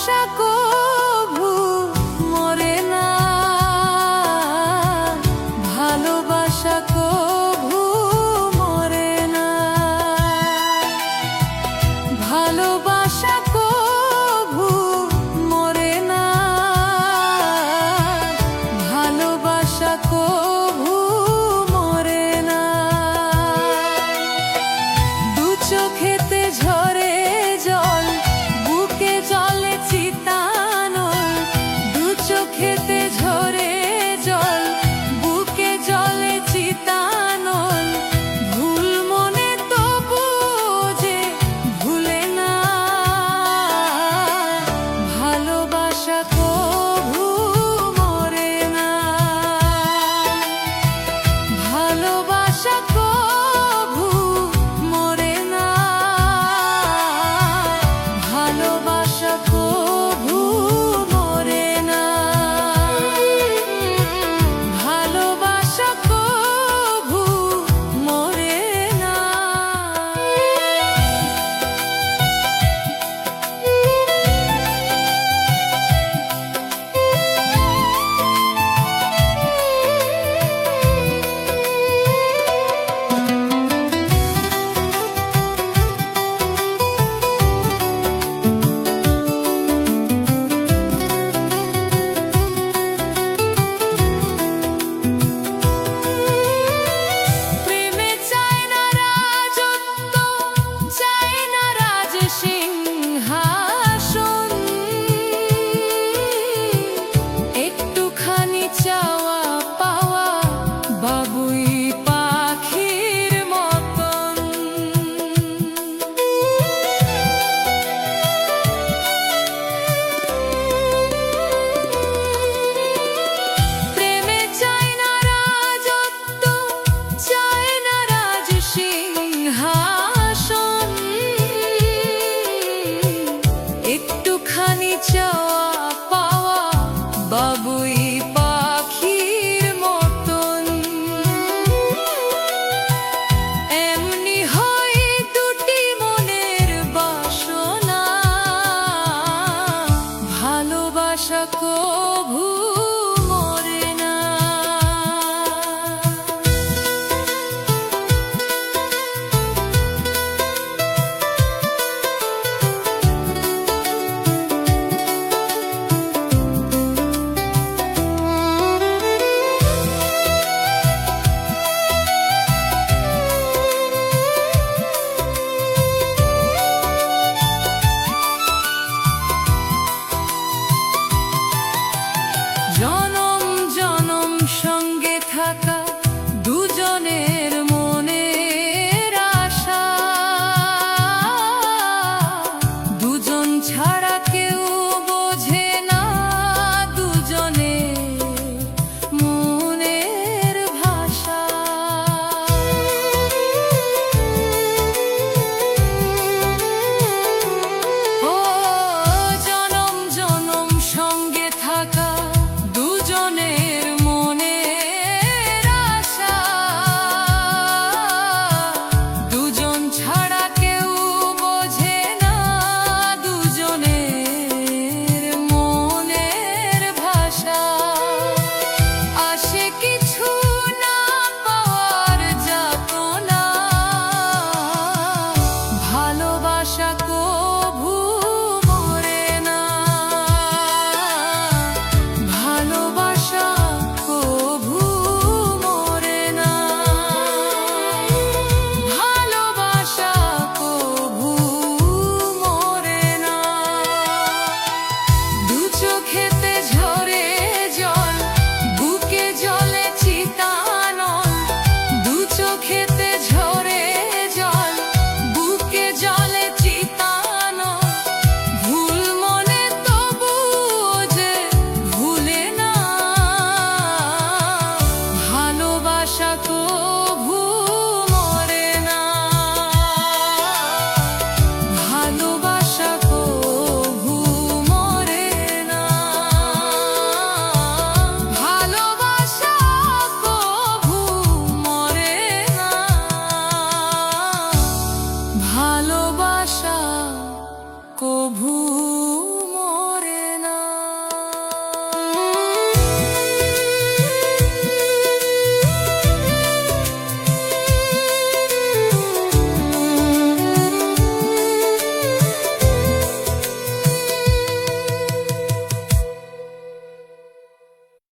ভালোবাসা কভু মরে না, ভালোবাসা কভু মরে না, ভালোবাসা কভু মরে না, ভালোবাসা কভু মরে না। দু চোখেতে ঝরে জল, বুকে জলে চিতানোর, দু চোখেতে ঝরে জল, বুকে জলে চিতানোর, ভুল মনে তবু যে ভুলে না, ভালোবাসা কভু মরে না, ভালোবাসা কভু মরে না, ভালোবাসা কভু মরে না, ভালোবাসা কভু মরে না। প্রেমে চায় না রাজত্ব, চায় না রাজ সিংহাসন, একটুখানি চাওয়া পাওয়া বাবুই পাখির মতন। প্রেমে চায় না রাজত্ব, চায় না রাজ সিংহাসন, একটুখানি চাওয়া পাওয়া বাবুই পাখির মতন। এমনি হয় দুটি মনের বাসনা, ভালোবাসা কভু মরে না। জনম জনম সঙ্গে থাকা দুজনের মনের আশা, দুজন ছাড়া